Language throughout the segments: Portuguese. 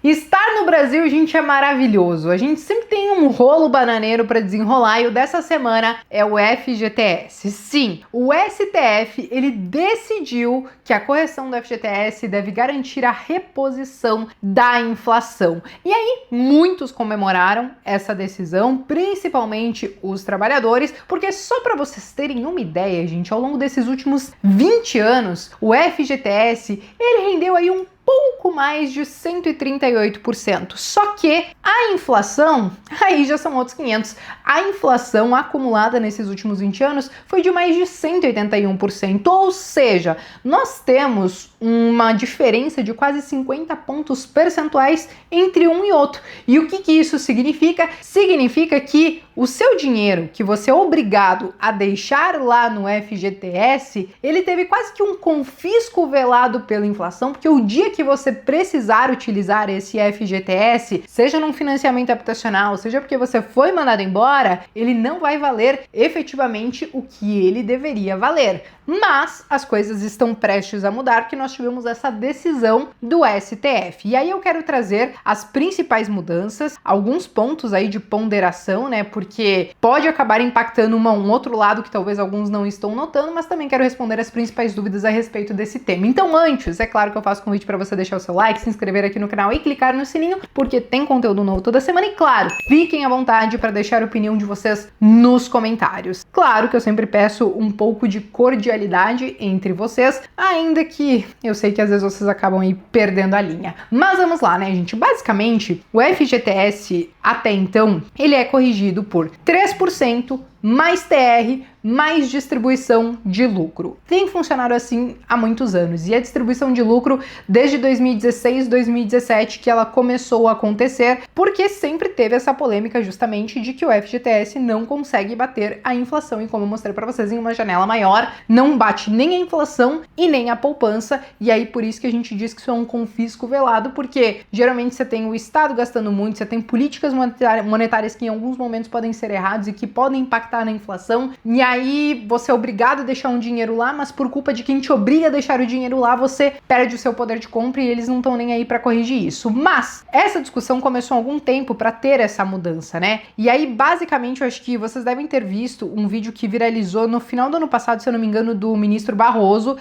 Estar no Brasil, gente, é maravilhoso. A gente sempre tem um rolo bananeiro para desenrolar e o dessa semana é o FGTS. Sim, o STF, ele decidiu que a correção do FGTS deve garantir a reposição da inflação. E aí, muitos comemoraram essa decisão, principalmente os trabalhadores, porque só para vocês terem uma ideia, gente, ao longo desses últimos 20 anos, o FGTS, ele rendeu aí um pouco mais de 138%. Só que a inflação, aí já são outros 500. A inflação acumulada nesses últimos 20 anos foi de mais de 181%. Ou seja, nós temos uma diferença de quase 50 pontos percentuais entre um e outro. E o que isso significa? Significa que o seu dinheiro que você é obrigado a deixar lá no FGTS, ele teve quase que um confisco velado pela inflação, porque o dia que você precisar utilizar esse FGTS, seja num financiamento habitacional, seja porque você foi mandado embora, ele não vai valer efetivamente o que ele deveria valer. Mas as coisas estão prestes a mudar, porque nós tivemos essa decisão do STF. E aí eu quero trazer as principais mudanças, alguns pontos aí de ponderação, né? Porque pode acabar impactando um outro lado que talvez alguns não estão notando, mas também quero responder as principais dúvidas a respeito desse tema. Então antes, é claro que eu faço convite para você deixar o seu like, se inscrever aqui no canal e clicar no sininho, porque tem conteúdo novo toda semana. E claro, fiquem à vontade para deixar a opinião de vocês nos comentários. Claro que eu sempre peço um pouco de cordialidade entre vocês, ainda que eu sei que às vezes vocês acabam aí perdendo a linha. Mas vamos lá, né, gente? Basicamente, o FGTS até então, ele é corrigido por 3% mais TR, mais distribuição de lucro. Tem funcionado assim há muitos anos, e a distribuição de lucro desde 2016, 2017 que ela começou a acontecer, porque sempre teve essa polêmica justamente de que o FGTS não consegue bater a inflação, e como eu mostrei para vocês em uma janela maior, não bate nem a inflação e nem a poupança, e aí por isso que a gente diz que isso é um confisco velado, porque geralmente você tem o Estado gastando muito, você tem políticas monetárias que em alguns momentos podem ser erradas e que podem impactar na inflação, e aí você é obrigado a deixar um dinheiro lá, mas por culpa de quem te obriga a deixar o dinheiro lá, você perde o seu poder de compra e eles não estão nem aí para corrigir isso. Mas essa discussão começou há algum tempo para ter essa mudança, né? E aí basicamente eu acho que vocês devem ter visto um vídeo que viralizou no final do ano passado, se eu não me engano, do ministro Barroso,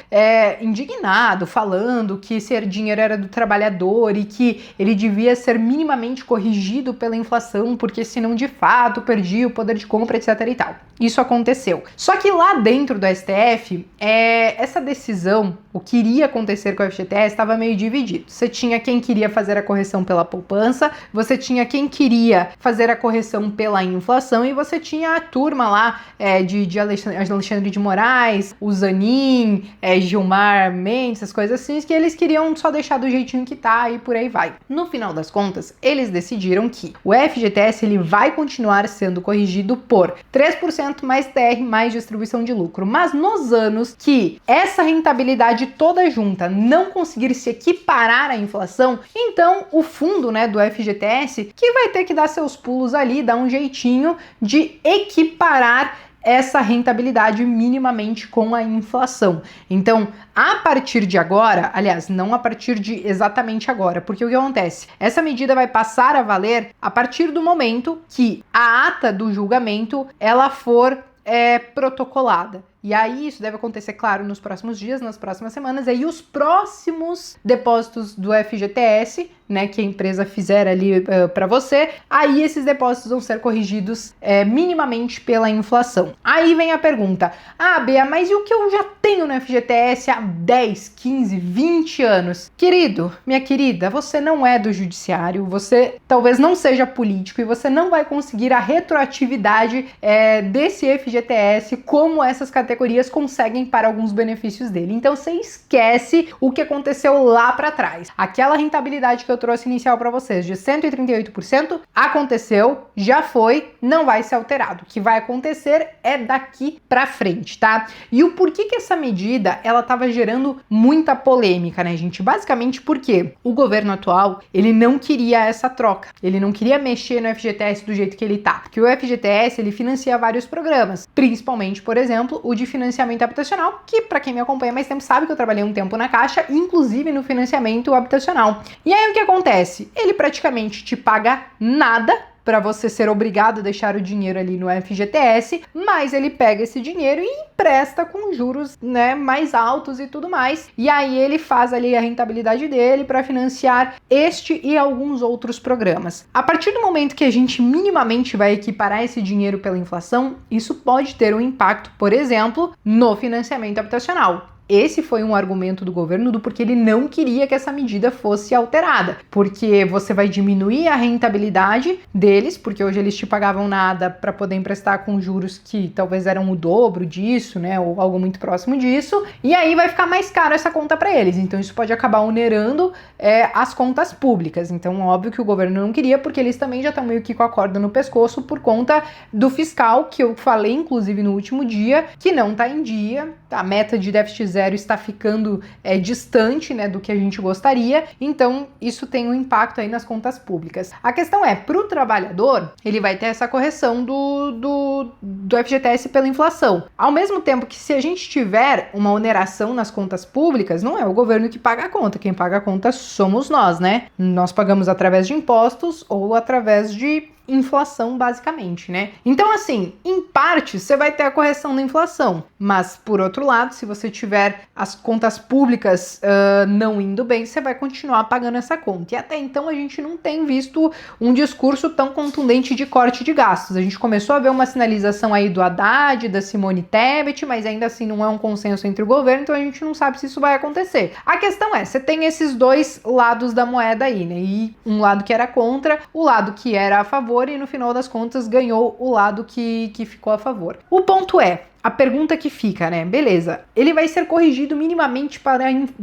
indignado, falando que esse dinheiro era do trabalhador e que ele devia ser minimamente corrigido pela inflação, porque senão de fato perdia o poder de compra, etc. e tal. Isso aconteceu. Só que lá dentro do STF, essa decisão, o que iria acontecer com o FGTS, estava meio dividido. Você tinha quem queria fazer a correção pela poupança, você tinha quem queria fazer a correção pela inflação, e você tinha a turma lá de Alexandre de Moraes, o Zanin, Gilmar Mendes, essas coisas assim, que eles queriam só deixar do jeitinho que tá e por aí vai. No final das contas, eles decidiram que o FGTS ele vai continuar sendo corrigido por 3% mais TR mais distribuição de lucro, mas nos anos que essa rentabilidade toda junta não conseguir se equiparar à inflação, então o fundo, né, do FGTS que vai ter que dar seus pulos ali, dar um jeitinho de equiparar essa rentabilidade minimamente com a inflação. Então, a partir de agora, aliás, não a partir de exatamente agora, porque o que acontece? Essa medida vai passar a valer a partir do momento que a ata do julgamento ela for protocolada. E aí isso deve acontecer, claro, nos próximos dias, nas próximas semanas, e aí os próximos depósitos do FGTS, né, que a empresa fizer ali para você, aí esses depósitos vão ser corrigidos minimamente pela inflação. Aí vem a pergunta, Bea, mas e o que eu já tenho no FGTS há 10, 15, 20 anos? Querido, minha querida, você não é do judiciário, você talvez não seja político e você não vai conseguir a retroatividade desse FGTS como essas categorias conseguem para alguns benefícios dele. Então você esquece o que aconteceu lá para trás. Aquela rentabilidade que eu trouxe inicial para vocês de 138% aconteceu, já foi, não vai ser alterado. O que vai acontecer é daqui para frente, tá? E o porquê que essa medida ela estava gerando muita polêmica, né, gente? Basicamente porque o governo atual, ele não queria essa troca. Ele não queria mexer no FGTS do jeito que ele tá. Porque o FGTS, ele financia vários programas, principalmente, por exemplo, o de financiamento habitacional, que para quem me acompanha há mais tempo sabe que eu trabalhei um tempo na Caixa, inclusive no financiamento habitacional. E aí o que acontece? Ele praticamente te paga nada para você ser obrigado a deixar o dinheiro ali no FGTS, mas ele pega esse dinheiro e empresta com juros, né, mais altos e tudo mais. E aí ele faz ali a rentabilidade dele para financiar este e alguns outros programas. A partir do momento que a gente minimamente vai equiparar esse dinheiro pela inflação, isso pode ter um impacto, por exemplo, no financiamento habitacional. Esse foi um argumento do governo do porquê ele não queria que essa medida fosse alterada, porque você vai diminuir a rentabilidade deles, porque hoje eles te pagavam nada para poder emprestar com juros que talvez eram o dobro disso, né, ou algo muito próximo disso, e aí vai ficar mais caro essa conta para eles. Então isso pode acabar onerando as contas públicas. Então óbvio que o governo não queria, porque eles também já estão meio que com a corda no pescoço por conta do fiscal, que eu falei inclusive no último dia, que não está em dia. A meta de déficit zero está ficando distante, né, do que a gente gostaria, então isso tem um impacto aí nas contas públicas. A questão é, para o trabalhador, ele vai ter essa correção do FGTS pela inflação. Ao mesmo tempo que se a gente tiver uma oneração nas contas públicas, não é o governo que paga a conta, quem paga a conta somos nós, né? Nós pagamos através de impostos ou através de inflação, basicamente, né? Então, assim, em parte, você vai ter a correção da inflação, mas, por outro lado, se você tiver as contas públicas não indo bem, você vai continuar pagando essa conta. E até então, a gente não tem visto um discurso tão contundente de corte de gastos. A gente começou a ver uma sinalização aí do Haddad, da Simone Tebet, mas ainda assim não é um consenso entre o governo, então a gente não sabe se isso vai acontecer. A questão é, você tem esses dois lados da moeda aí, né? E um lado que era contra, o lado que era a favor, e no final das contas ganhou o lado que ficou a favor. O ponto é, a pergunta que fica, né? Beleza, ele vai ser corrigido minimamente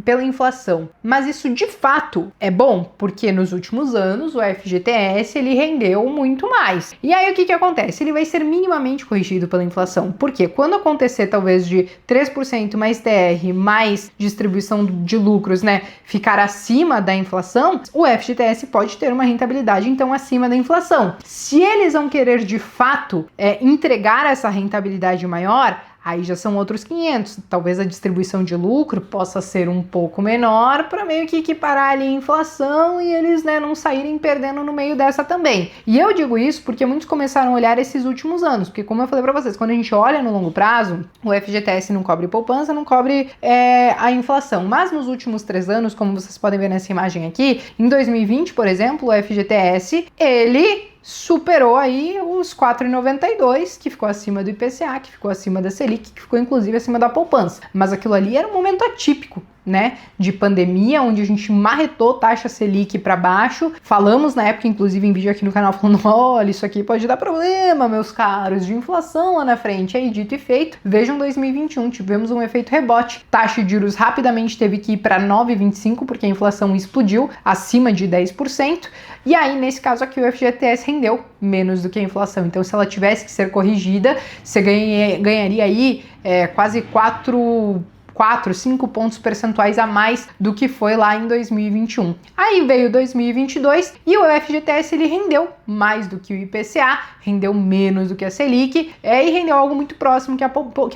pela inflação, mas isso de fato é bom? Porque nos últimos anos o FGTS ele rendeu muito mais. E aí o que acontece? Ele vai ser minimamente corrigido pela inflação. Porque quando acontecer talvez de 3% mais TR, mais distribuição de lucros, né, ficar acima da inflação, o FGTS pode ter uma rentabilidade então acima da inflação. Se eles vão querer de fato entregar essa rentabilidade maior, aí já são outros 500. Talvez a distribuição de lucro possa ser um pouco menor para meio que equiparar ali a inflação e eles, né, não saírem perdendo no meio dessa também. E eu digo isso porque muitos começaram a olhar esses últimos anos, porque como eu falei para vocês, quando a gente olha no longo prazo, o FGTS não cobre poupança, não cobre a inflação. Mas nos últimos 3 anos, como vocês podem ver nessa imagem aqui, em 2020, por exemplo, o FGTS, ele superou aí os 4,92, que ficou acima do IPCA, que ficou acima da Selic, que ficou inclusive acima da poupança. Mas aquilo ali era um momento atípico, né, de pandemia, onde a gente marretou taxa Selic para baixo. Falamos na época, inclusive em vídeo aqui no canal, falando, olha, isso aqui pode dar problema, meus caros, de inflação lá na frente. Aí, dito e feito, vejam 2021, tivemos um efeito rebote. Taxa de juros rapidamente teve que ir para 9,25, porque a inflação explodiu acima de 10%. E aí, nesse caso aqui, o FGTS rendeu menos do que a inflação. Então, se ela tivesse que ser corrigida, você ganharia aí quase 5 pontos percentuais a mais do que foi lá em 2021. Aí veio 2022 e o FGTS ele rendeu mais do que o IPCA, rendeu menos do que a Selic e rendeu algo muito próximo que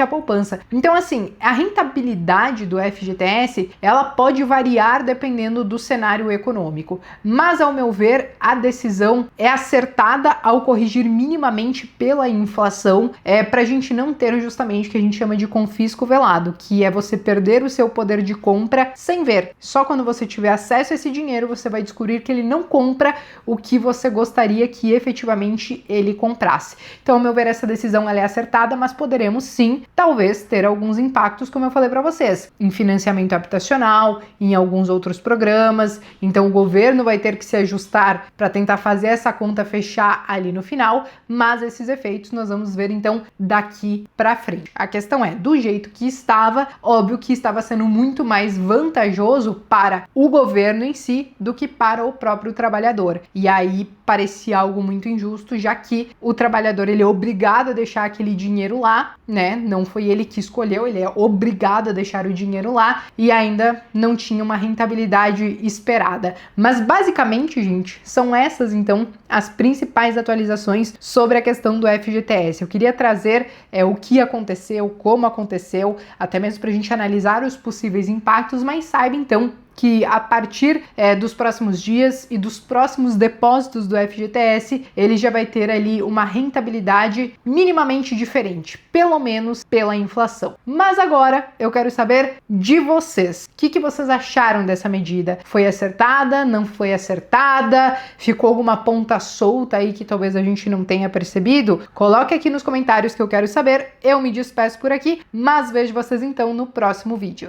a poupança. Então, assim, a rentabilidade do FGTS ela pode variar dependendo do cenário econômico, mas ao meu ver a decisão é acertada ao corrigir minimamente pela inflação, para a gente não ter justamente o que a gente chama de confisco velado, que é você perder o seu poder de compra sem ver. Só quando você tiver acesso a esse dinheiro, você vai descobrir que ele não compra o que você gostaria que efetivamente ele comprasse. Então, ao meu ver, essa decisão ela é acertada, mas poderemos sim, talvez, ter alguns impactos, como eu falei para vocês, em financiamento habitacional, em alguns outros programas. Então, o governo vai ter que se ajustar para tentar fazer essa conta fechar ali no final, mas esses efeitos nós vamos ver, então, daqui para frente. A questão é, do jeito que estava, óbvio que estava sendo muito mais vantajoso para o governo em si do que para o próprio trabalhador. E aí parecia algo muito injusto, já que o trabalhador ele é obrigado a deixar aquele dinheiro lá, né? Não foi ele que escolheu, ele é obrigado a deixar o dinheiro lá e ainda não tinha uma rentabilidade esperada. Mas basicamente, gente, são essas então as principais atualizações sobre a questão do FGTS. Eu queria trazer o que aconteceu, como aconteceu, até mesmo para a gente analisar os possíveis impactos, mas saiba então que a partir dos próximos dias e dos próximos depósitos do FGTS, ele já vai ter ali uma rentabilidade minimamente diferente, pelo menos pela inflação. Mas agora eu quero saber de vocês. O que vocês acharam dessa medida? Foi acertada? Não foi acertada? Ficou alguma ponta solta aí que talvez a gente não tenha percebido? Coloque aqui nos comentários que eu quero saber. Eu me despeço por aqui, mas vejo vocês então no próximo vídeo.